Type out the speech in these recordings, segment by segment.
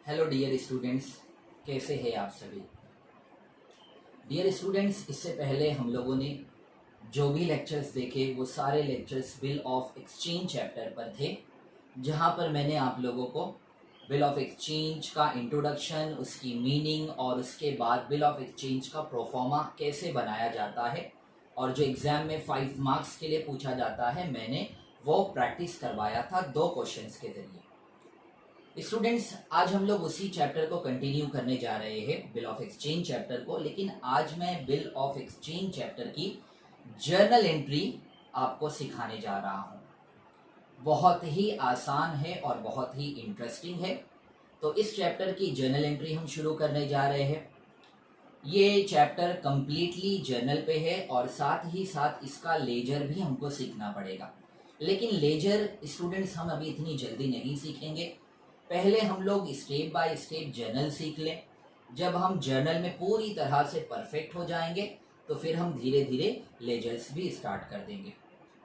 Hello dear students, कैसे हैं आप सभी। डियर स्टूडेंट्स, इससे पहले हम लोगों ने जो भी लेक्चर्स देखे वो सारे lectures bill of exchange chapter पर थे, जहां पर मैंने आप लोगों को बिल ऑफ एक्सचेंज का इंट्रोडक्शन, उसकी मीनिंग और उसके बाद बिल ऑफ एक्सचेंज का प्रोफॉर्मा कैसे बनाया जाता है और जो एग्ज़ाम में 5 मार्क्स के लिए पूछा जाता है, मैंने वो प्रैक्टिस करवाया था 2 क्वेश्चंस के ज़रिए। स्टूडेंट्स, आज हम लोग उसी चैप्टर को कंटिन्यू करने जा रहे हैं, बिल ऑफ एक्सचेंज चैप्टर को। लेकिन आज मैं बिल ऑफ एक्सचेंज चैप्टर की जर्नल एंट्री आपको सिखाने जा रहा हूं। बहुत ही आसान है और बहुत ही इंटरेस्टिंग है। तो इस चैप्टर की जर्नल एंट्री हम शुरू करने जा रहे हैं। ये चैप्टर कंप्लीटली जर्नल पे है और साथ ही साथ इसका लेजर भी हमको सीखना पड़ेगा। लेकिन लेजर स्टूडेंट्स हम अभी इतनी जल्दी नहीं सीखेंगे। पहले हम लोग स्टेप बाय स्टेप जर्नल सीख लें। जब हम जर्नल में पूरी तरह से परफेक्ट हो जाएंगे तो फिर हम धीरे धीरे लेजर्स भी स्टार्ट कर देंगे।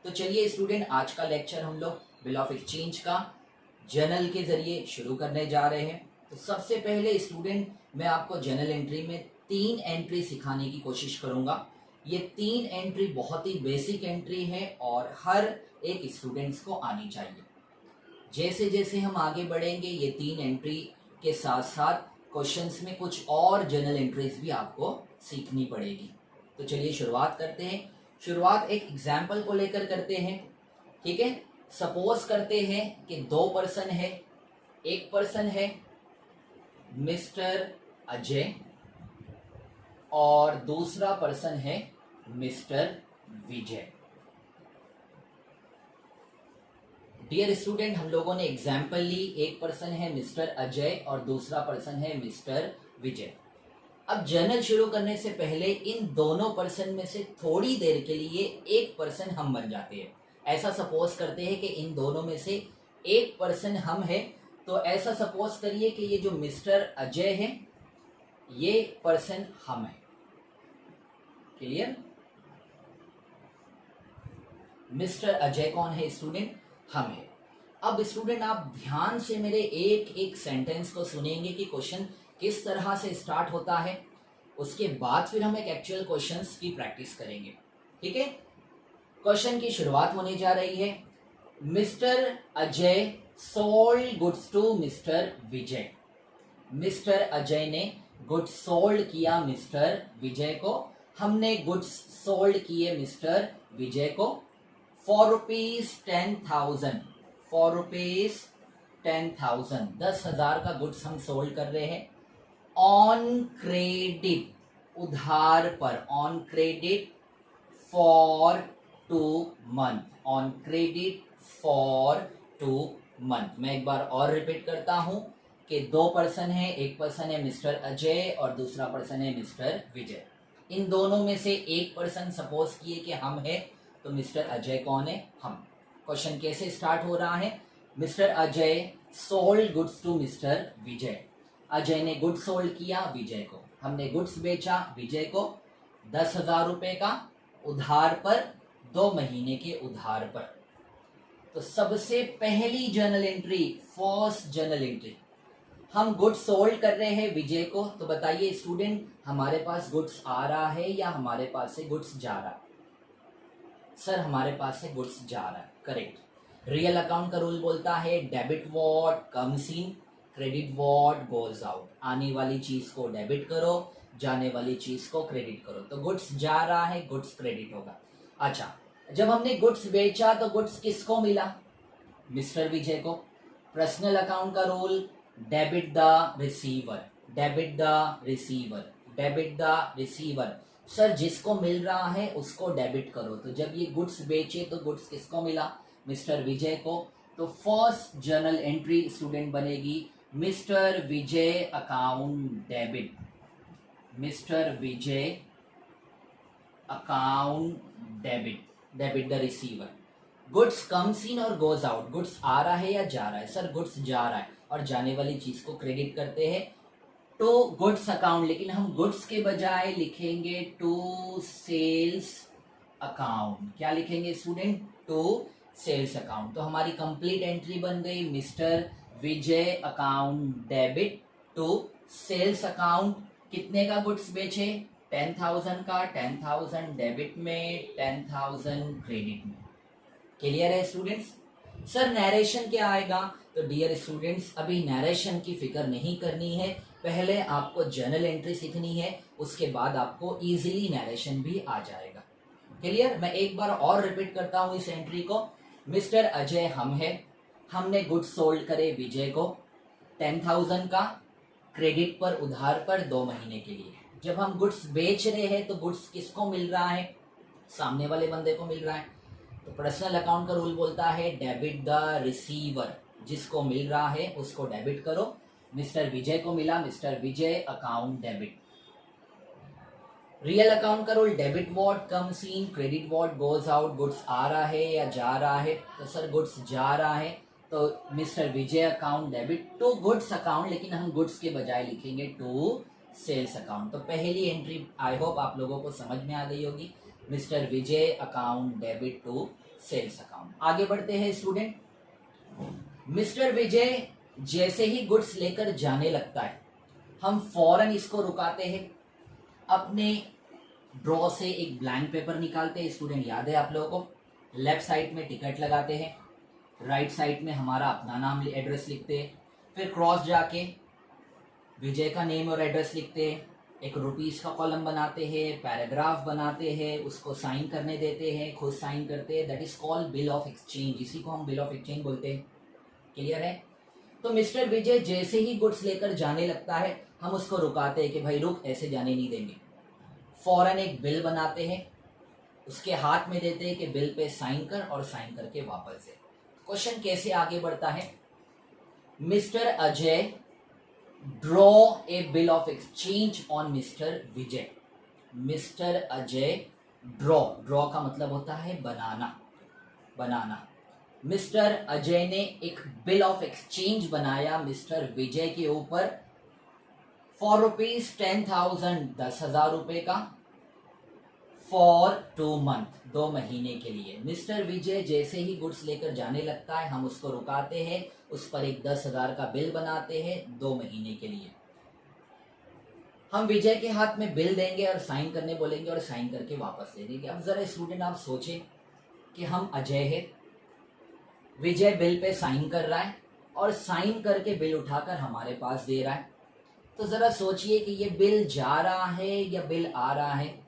तो चलिए स्टूडेंट, आज का लेक्चर हम लोग बिल ऑफ एक्सचेंज का जर्नल के जरिए शुरू करने जा रहे हैं। तो सबसे पहले स्टूडेंट, मैं आपको जर्नल एंट्री में 3 एंट्री सिखाने की कोशिश करूंगा। ये 3 एंट्री बहुत ही बेसिक एंट्री है और हर एक स्टूडेंट्स को आनी चाहिए। जैसे जैसे हम आगे बढ़ेंगे, ये 3 एंट्री के साथ साथ क्वेश्चंस में कुछ और जर्नल एंट्रीज भी आपको सीखनी पड़ेगी। तो चलिए शुरुआत करते हैं। शुरुआत एक एग्जाम्पल को लेकर करते हैं, ठीक है। सपोज करते हैं कि 2 पर्सन है। एक पर्सन है मिस्टर अजय और दूसरा पर्सन है मिस्टर विजय। डियर स्टूडेंट, हम लोगों ने एग्जाम्पल ली। एक पर्सन है मिस्टर अजय और दूसरा पर्सन है मिस्टर विजय। अब जर्नल शुरू करने से पहले इन दोनों पर्सन में से थोड़ी देर के लिए एक पर्सन हम बन जाते हैं। ऐसा सपोज करते हैं कि इन दोनों में से एक पर्सन हम है। तो ऐसा सपोज करिए कि ये जो मिस्टर अजय है, ये पर्सन हम है। क्लियर? मिस्टर अजय कौन है स्टूडेंट? हम है। अब स्टूडेंट, आप ध्यान से मेरे एक एक सेंटेंस को सुनेंगे कि क्वेश्चन किस तरह से स्टार्ट होता है। उसके बाद फिर हम एक एक्चुअल क्वेश्चंस की प्रैक्टिस करेंगे, ठीक है। क्वेश्चन की शुरुआत होने जा रही है। Mister Ajay sold goods to mister Vijay. Mister Ajay ने गुड्स सोल्ड किया मिस्टर विजय को। हमने गुड्स सोल्ड किए मिस्टर विजय को फॉर ₹10,000। फॉर ₹10,000, 10,000 का गुड्स हम सोल्ड कर रहे हैं। ऑन क्रेडिट, उधार पर। On credit for 2 month. On credit for 2 month. मैं एक बार और रिपीट करता हूं कि 2 पर्सन है। एक पर्सन है मिस्टर अजय और दूसरा पर्सन है मिस्टर विजय। इन दोनों में से एक पर्सन सपोज किए कि हम है, तो मिस्टर अजय कौन है? हम। क्वेश्चन कैसे स्टार्ट हो रहा है? Mister Ajay sold goods to mister Vijay. Ajay ने गुड्स सोल्ड किया विजय को। हमने गुड्स बेचा विजय को 10,000 रुपए का उधार पर, 2 महीने के उधार पर। तो सबसे पहली journal entry, first journal entry, हम गुड्स सोल्ड कर रहे हैं विजय को। तो बताइए स्टूडेंट, हमारे पास गुड्स आ रहा है या हमारे पास से गुड्स जा रहा है? सर, हमारे पास से गुड्स जा रहा है। करेक्ट। रियल अकाउंट का रूल बोलता है debit what comes in, credit what goes out. आने वाली चीज को डेबिट करो, जाने वाली चीज को क्रेडिट करो। तो गुड्स जा रहा है, गुड्स क्रेडिट होगा। अच्छा, जब हमने गुड्स बेचा तो गुड्स किसको मिला? मिस्टर विजय को। पर्सनल अकाउंट का rule debit the receiver. Debit the receiver. Debit the receiver. Sir, जिसको मिल रहा है उसको डेबिट करो। तो जब ये गुड्स बेचे तो गुड्स किसको मिला? मिस्टर विजय को। तो फर्स्ट जर्नल एंट्री स्टूडेंट बनेगी mister Vijay account debit. Mister Vijay account debit. Debit the receiver. Goods comes in और गोज आउट। गुड्स आ रहा है या जा रहा है? सर, गुड्स जा रहा है और जाने वाली चीज को क्रेडिट करते हैं टू गुड्स अकाउंट। लेकिन हम गुड्स के बजाय लिखेंगे टू सेल्स अकाउंट। क्या लिखेंगे स्टूडेंट? To sales account. तो हमारी कंप्लीट एंट्री बन गई mister Vijay account debit to sales account. कितने का गुड्स बेचे? 10,000 का। 10,000 डेबिट में, 10,000 क्रेडिट में। क्लियर है स्टूडेंट्स? सर नरेशन क्या आएगा? तो डियर स्टूडेंट्स अभी नरेशन की फिक्र नहीं करनी है, पहले आपको जर्नल एंट्री सीखनी है, उसके बाद आपको इजीली नरेशन भी आ जाएगा। क्लियर? मैं एक बार और रिपीट करता हूं इस एंट्री को। मिस्टर अजय हम है, हमने गुड्स सोल्ड करे विजय को 10,000 का क्रेडिट पर, उधार पर 2 महीने के लिए। जब हम गुड्स बेच रहे हैं तो गुड्स किसको मिल रहा है? सामने वाले बंदे को मिल रहा है। तो पर्सनल अकाउंट का रूल बोलता है डेबिट द रिसीवर, जिसको मिल रहा है उसको डेबिट करो। मिस्टर विजय को मिला, mister Vijay account debit. Real account का rule debit what comes in, credit what goes out. Goods आ रहा है या जा रहा है? तो सर गुड्स जा रहा है, तो mister Vijay account debit to goods account, लेकिन हम गुड्स के बजाय लिखेंगे टू सेल्स अकाउंट। तो पहली एंट्री आई होप आप लोगों को समझ में आ गई होगी, mister Vijay account debit to sales account. आगे बढ़ते हैं स्टूडेंट। मिस्टर विजय जैसे ही गुड्स लेकर जाने लगता है, हम फौरन इसको रुकाते हैं, अपने ड्रॉ से एक ब्लैंक पेपर निकालते हैं। स्टूडेंट याद है आप लोगों को? लेफ्ट साइड में टिकट लगाते हैं, राइट साइड में हमारा अपना नाम एड्रेस लिखते हैं, फिर क्रॉस जाके विजय का नेम और एड्रेस लिखते हैं, एक रुपीस का कॉलम बनाते हैं, पैराग्राफ बनाते हैं, उसको साइन करने देते हैं, खुद साइन करते हैं। That is called bill of exchange, इसी को हम बिल ऑफ एक्सचेंज बोलते हैं। क्लियर है? तो मिस्टर विजय जैसे ही गुड्स लेकर जाने लगता है, हम उसको रुकाते हैं कि भाई रुक, ऐसे जाने नहीं देंगे। फौरन एक बिल बनाते हैं, उसके हाथ में देते हैं कि बिल पे साइन कर, और साइन करके वापस दे। क्वेश्चन कैसे आगे बढ़ता है? Mister Ajay draw a bill of exchange on mister Vijay. Mister Ajay draw, draw का मतलब होता है बनाना, बनाना। मिस्टर अजय ने एक बिल ऑफ एक्सचेंज बनाया मिस्टर विजय के ऊपर फॉर रुपीज 10,000, 10,000 रुपए का, फॉर 2 मंथ, 2 महीने के लिए। मिस्टर विजय जैसे ही गुड्स लेकर जाने लगता है, हम उसको रुकाते हैं, उस पर एक 10,000 का बिल बनाते हैं 2 महीने के लिए। हम विजय के हाथ में बिल देंगे और साइन करने बोलेंगे, और साइन करके वापस ले देंगे। अब जरा स्टूडेंट आप सोचें कि हम अजय है, विजय बिल पे साइन कर रहा है, और साइन करके बिल उठाकर हमारे पास दे रहा है। तो जरा सोचिए कि ये बिल जा रहा है या बिल आ रहा है?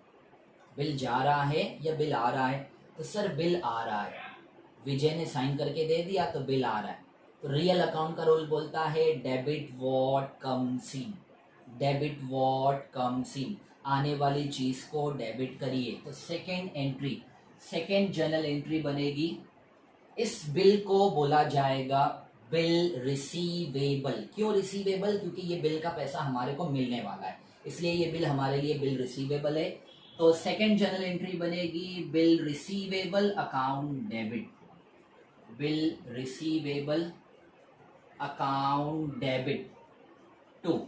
बिल जा रहा है या बिल आ रहा है? तो सर बिल आ रहा है, विजय ने साइन करके दे दिया तो बिल आ रहा है। तो रियल अकाउंट का रूल बोलता है debit what comes in, debit what comes इन, आने वाली चीज को डेबिट करिए। तो second entry, second journal entry बनेगी, इस बिल को बोला जाएगा बिल रिसीवेबल। क्यों रिसीवेबल? क्योंकि ये बिल का पैसा हमारे को मिलने वाला है, इसलिए ये बिल हमारे लिए बिल रिसीवेबल है। तो सेकेंड जर्नल एंट्री बनेगी bill receivable account debit, bill receivable account debit to.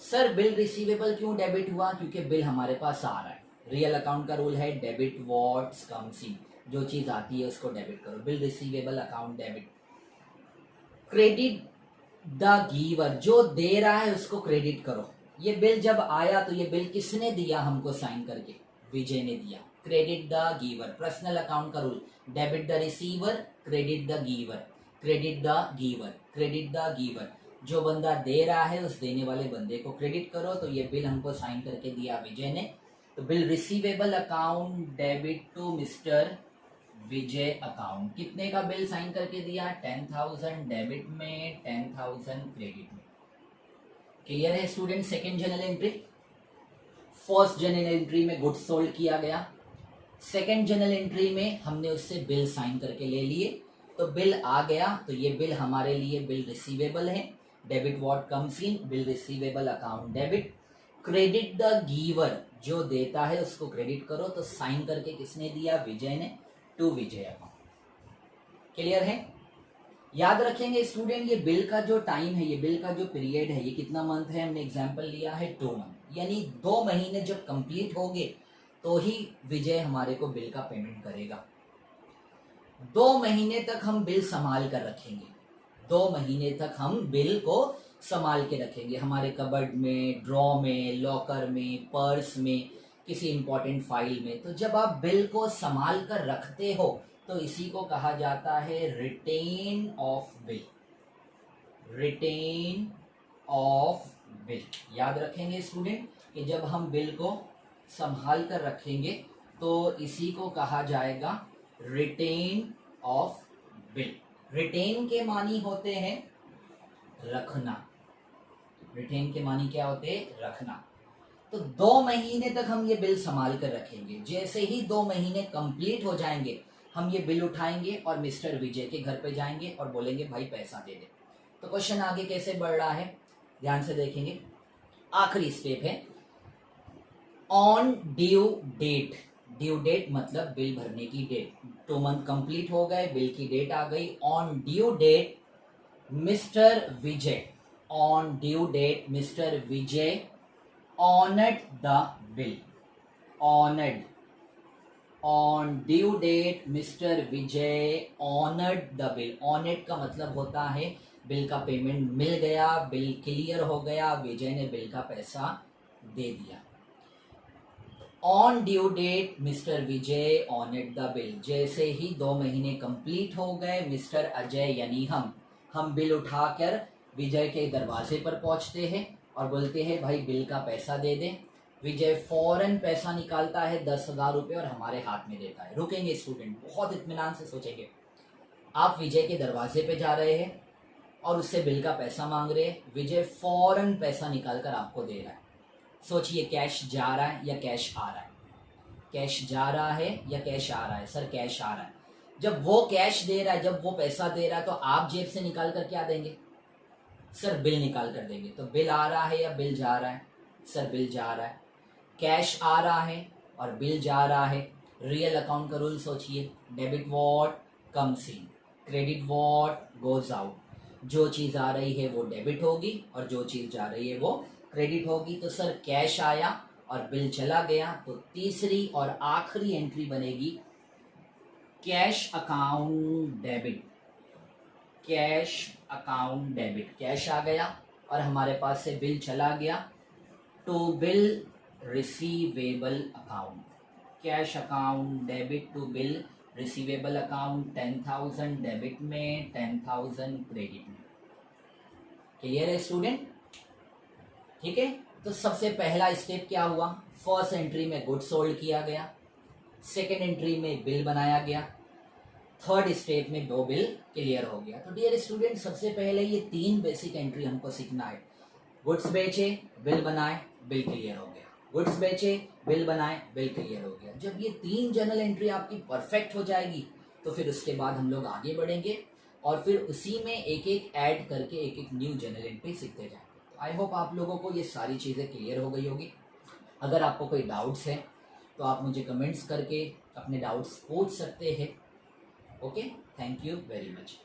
Sir bill receivable क्यों डेबिट हुआ? क्योंकि बिल हमारे पास आ रहा है। रियल अकाउंट का रूल है डेबिट व्हाट्स कम्स इन, जो चीज आती है उसको डेबिट करो। Bill receivable account debit. Credit the giver, जो दे रहा है उसको क्रेडिट करो। ये बिल जब आया तो ये बिल किसने दिया हमको साइन करके? विजय ने दिया। Credit the giver. Personal account का rule debit the receiver, credit the giver, credit the giver, credit the giver. जो बंदा दे रहा है उस देने वाले बंदे को क्रेडिट करो। तो ये बिल हमको साइन करके दिया विजय ने, तो bill receivable account debit to mister Vijay account. कितने का बिल साइन करके दिया? 10,000 डेबिट में, 10,000 क्रेडिट में। क्लियर है student? Second journal entry. First journal entry में गुड्स सोल्ड किया गया, सेकेंड जर्नल एंट्री में हमने उससे बिल साइन करके ले लिए, तो बिल आ गया, तो ये बिल हमारे लिए बिल रिसीवेबल है। Debit what comes in, bill receivable account debit. Credit the giver, जो देता है उसको क्रेडिट करो। तो साइन करके किसने दिया? विजय ने, टू विजय अकाउंट। क्लियर है? याद रखेंगे स्टूडेंट, ये बिल का जो टाइम है, ये बिल का जो पीरियड है, ये कितना मंथ है? हमने एग्जांपल लिया है 2 मंथ, यानी 2 महीने जब कंप्लीट हो गए तो ही विजय हमारे को बिल का पेमेंट करेगा। 2 महीने तक हम बिल संभाल कर रखेंगे, 2 महीने तक हम बिल को संभाल के रखेंगे, हमारे कबर्ड में, ड्रॉ में, लॉकर में, पर्स में, किसी इंपॉर्टेंट फाइल में। तो जब आप बिल को संभाल कर रखते हो तो इसी को कहा जाता है written off bill. Written off bill याद रखेंगे स्टूडेंट कि जब हम बिल को संभाल कर रखेंगे तो इसी को कहा जाएगा रिटेन ऑफ बिल। रिटेन के मानी होते हैं रखना। रिटेन के मानी क्या होते हैं? रखना। तो 2 महीने तक हम ये बिल संभाल कर रखेंगे। जैसे ही 2 महीने कंप्लीट हो जाएंगे हम ये बिल उठाएंगे और मिस्टर विजय के घर पे जाएंगे और बोलेंगे भाई पैसा दे दे। तो क्वेश्चन आगे कैसे बढ़ रहा है ध्यान से देखेंगे। आखिरी स्टेप है on due date. Due date मतलब बिल भरने की डेट। 2 मंथ कंप्लीट हो गए, बिल की डेट आ गई। On due date mister Vijay, on due date mister Vijay honored the bill. Honored. On due date Mr. Vijay honored the bill. Honored का मतलब होता है बिल का पेमेंट मिल गया, बिल क्लियर हो गया, विजय ने बिल का पैसा दे दिया। On due date mister Vijay honored the bill। जैसे ही 2 महीने कंप्लीट हो गए मिस्टर अजय यानी हम बिल उठाकर विजय के दरवाजे पर पहुंचते हैं और बोलते हैं भाई बिल का पैसा दे दे। विजय फौरन पैसा निकालता है 10,000 रुपये और हमारे हाथ में देता है। रुकेंगे स्टूडेंट, बहुत इत्मीनान से सोचेंगे। आप विजय के दरवाजे पे जा रहे हैं और उससे बिल का पैसा मांग रहे हैं। विजय फौरन पैसा निकाल कर आपको दे रहा है। सोचिए कैश जा रहा है या कैश आ रहा है? कैश जा रहा है या कैश आ रहा है? सर कैश आ रहा है। जब वो कैश दे रहा है, जब वो पैसा दे रहा है तो आप जेब से निकाल कर क्या देंगे? सर बिल निकाल कर देंगे। तो बिल आ रहा है या बिल जा रहा है? सर बिल जा रहा है। कैश आ रहा है और बिल जा रहा है। रियल अकाउंट का रूल सोचिए, debit what comes in, credit what goes out. जो चीज़ आ रही है वो डेबिट होगी और जो चीज़ जा रही है वो क्रेडिट होगी। तो सर कैश आया और बिल चला गया, तो तीसरी और आखिरी एंट्री बनेगी cash account debit. Cash account debit, cash आ गया और हमारे पास से बिल चला गया, to bill receivable account. Cash account debit to bill receivable account. 10,000 debit में, 10,000 क्रेडिट में। क्लियर है स्टूडेंट? ठीक है। तो सबसे पहला स्टेप क्या हुआ? फर्स्ट एंट्री में गुड्स सोल्ड किया गया, सेकेंड एंट्री में बिल बनाया गया, थर्ड स्टेप में 2 बिल क्लियर हो गया। तो डियर स्टूडेंट सबसे पहले ये 3 बेसिक एंट्री हमको सीखना है। गुड्स बेचे, बिल बनाए, बिल क्लियर हो गया। गुड्स बेचे, बिल बनाए, बिल क्लियर हो गया। जब ये 3 जर्नल एंट्री आपकी परफेक्ट हो जाएगी तो फिर उसके बाद हम लोग आगे बढ़ेंगे और फिर उसी में एक एक ऐड करके एक एक न्यू जर्नल एंट्री सीखते जाएंगे। तो आई होप आप लोगों को ये सारी चीज़ें क्लियर हो गई होगी। अगर आपको कोई डाउट्स हैं तो आप मुझे कमेंट्स करके अपने डाउट्स पूछ सकते हैं। Okay, thank you very much.